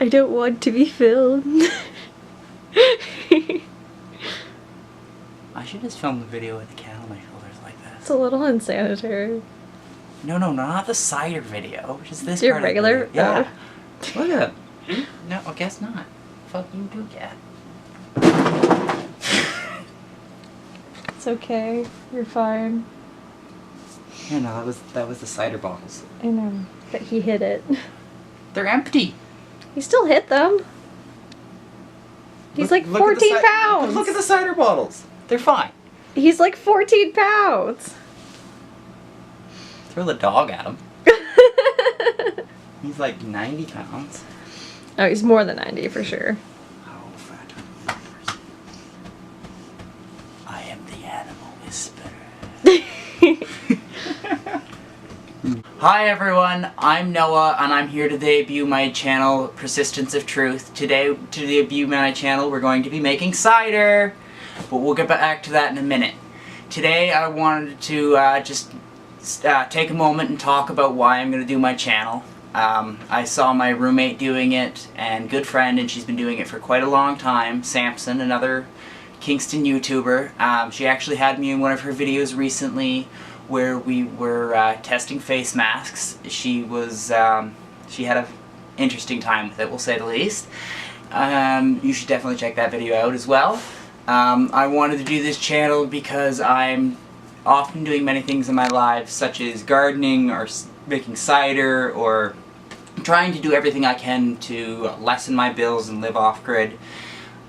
I don't want to be filmed. I should just film the video with the cat on my shoulders like this. It's a little unsanitary. No, not the cider video. Just this Your part regular? of the video. Yeah. Look at it. No, I guess not. Fuck you too, cat. It's okay. You're fine. Yeah, no, that was the cider bottles. I know, but he hit it. They're empty. He still hit them. He's like 14 pounds. Look at the cider bottles. They're fine. He's like 14 pounds. Throw the dog at him. He's like 90 pounds. Oh, he's more than 90 for sure. Oh, fat. I am the animal whisperer. Hi everyone, I'm Noah and I'm here to debut my channel, Persistence of Truth. Today, to debut my channel, we're going to be making cider. But we'll get back to that in a minute. Today I wanted to just take a moment and talk about why I'm going to do my channel. I saw my roommate doing it, and good friend, and she's been doing it for quite a long time, Samson, another Kingston YouTuber. She actually had me in one of her videos recently where we were testing face masks. She had an interesting time with it, we'll say the least. You should definitely check that video out as well. I wanted to do this channel because I'm often doing many things in my life, such as gardening or making cider, or trying to do everything I can to lessen my bills and live off-grid.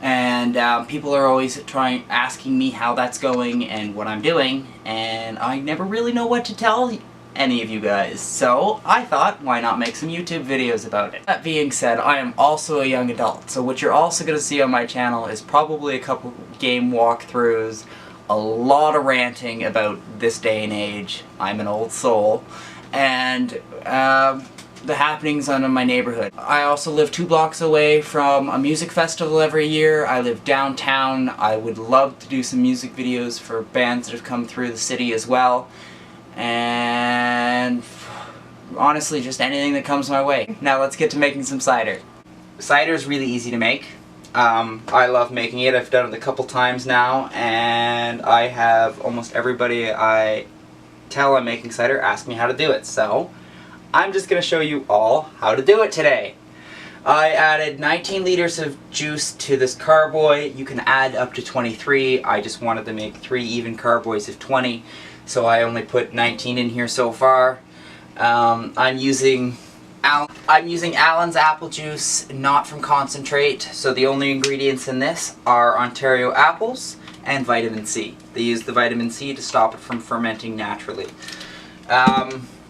And people are always asking me how that's going and what I'm doing, and I never really know what to tell any of you guys. So I thought, why not make some YouTube videos about it? That being said, I am also a young adult, so what you're also going to see on my channel is probably a couple game walkthroughs, a lot of ranting about this day and age. I'm an old soul. And the happenings in my neighborhood. I also live 2 blocks away from a music festival every year. I live downtown. I would love to do some music videos for bands that have come through the city as well. And honestly, just anything that comes my way. Now let's get to making some cider. Cider is really easy to make. I love making it. I've done it a couple times now, and I have almost everybody I tell I'm making cider ask me how to do it. So I'm just going to show you all how to do it today. I added 19 liters of juice to this carboy. You can add up to 23. I just wanted to make 3 even carboys of 20, so I only put 19 in here so far. I'm using Allen's apple juice, not from concentrate, so the only ingredients in this are Ontario apples and vitamin C. They use the vitamin C to stop it from fermenting naturally.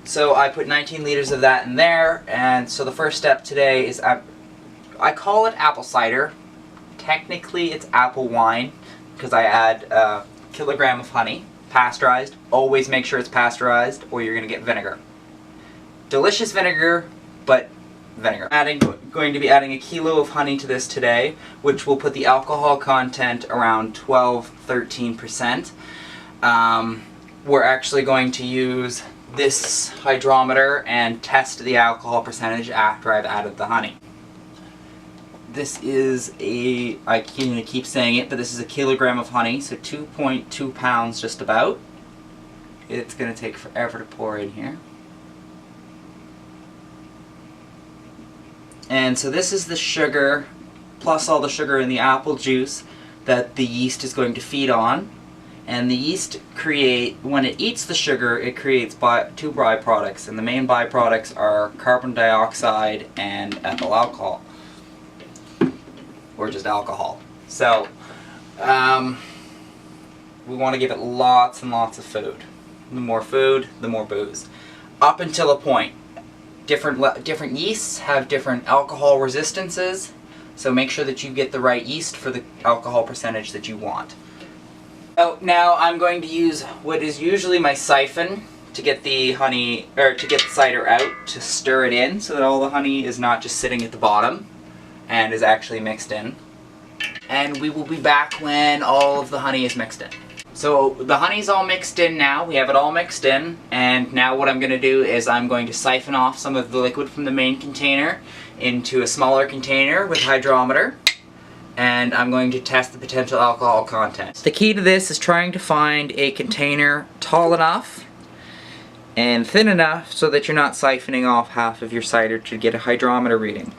So I put 19 liters of that in there, and so the first step today is I call it apple cider. Technically it's apple wine, because I add a kilogram of honey, pasteurized. Always make sure it's pasteurized or you're going to get vinegar. Delicious vinegar, but vinegar. Going to be adding a kilo of honey to this today, which will put the alcohol content around 12–13%. We're actually going to use this hydrometer and test the alcohol percentage after I've added the honey. This is I can't keep saying it, but this is a kilogram of honey, so 2.2 pounds just about. It's going to take forever to pour in here. And so this is the sugar, plus all the sugar in the apple juice that the yeast is going to feed on. And the yeast when it eats the sugar, it creates 2 byproducts, and the main byproducts are carbon dioxide and ethyl alcohol, or just alcohol. So we want to give it lots and lots of food. The more food, the more booze. Up until a point. Different yeasts have different alcohol resistances, so make sure that you get the right yeast for the alcohol percentage that you want. So now I'm going to use what is usually my siphon to get the honey, or to get the cider out, to stir it in so that all the honey is not just sitting at the bottom and is actually mixed in. And we will be back when all of the honey is mixed in. So the honey's all mixed in now, we have it all mixed in, and now what I'm going to do is I'm going to siphon off some of the liquid from the main container into a smaller container with hydrometer, and I'm going to test the potential alcohol content. The key to this is trying to find a container tall enough and thin enough so that you're not siphoning off half of your cider to get a hydrometer reading.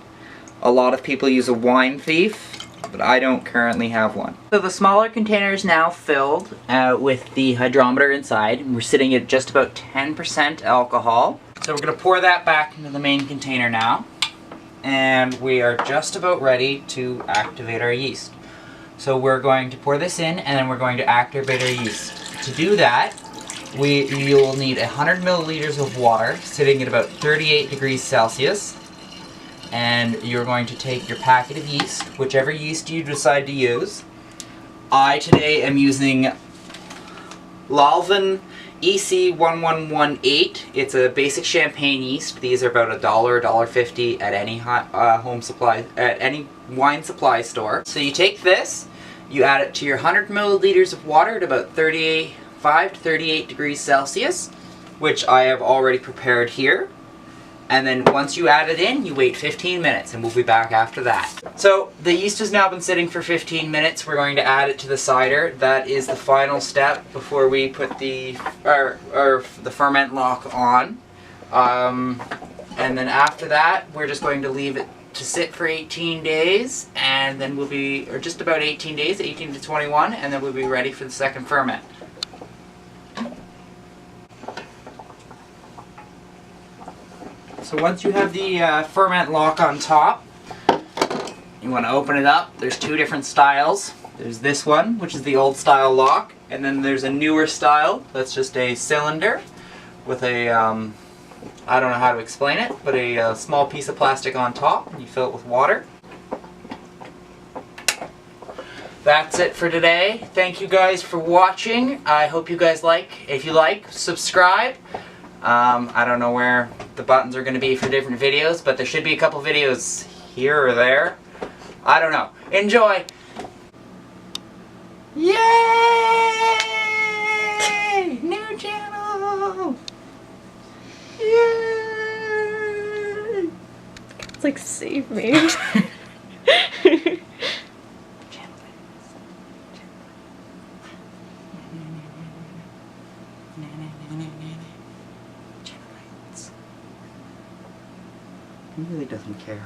A lot of people use a wine thief, but I don't currently have one. So the smaller container is now filled with the hydrometer inside, and we're sitting at just about 10% alcohol. So we're going to pour that back into the main container now, and we are just about ready to activate our yeast. So we're going to pour this in, and then we're going to activate our yeast. To do that, you'll need 100 milliliters of water sitting at about 38 degrees Celsius. And you're going to take your packet of yeast, whichever yeast you decide to use. I today am using Lalvin EC1118. It's a basic champagne yeast. These are about $1, $1.50 at any home supply, at any wine supply store. So you take this, you add it to your 100 milliliters of water at about 35 to 38 degrees Celsius, which I have already prepared here. And then once you add it in, you wait 15 minutes, and we'll be back after that. So the yeast has now been sitting for 15 minutes. We're going to add it to the cider. That is the final step before we put the ferment lock on. And then after that, we're just going to leave it to sit for 18 days, and then we'll be, or just about 18 days, 18 to 21, and then we'll be ready for the second ferment. So once you have the ferment lock on top, you want to open it up. There's two different styles. There's this one, which is the old style lock, and then there's a newer style that's just a cylinder with a, I don't know how to explain it, but a small piece of plastic on top, and you fill it with water. That's it for today. Thank you guys for watching. I hope you guys like. If you like, subscribe. I don't know where the buttons are going to be for different videos, but there should be a couple videos here or there. I don't know. Enjoy! Yay! New channel! Yay! It's like, save me. He really doesn't care.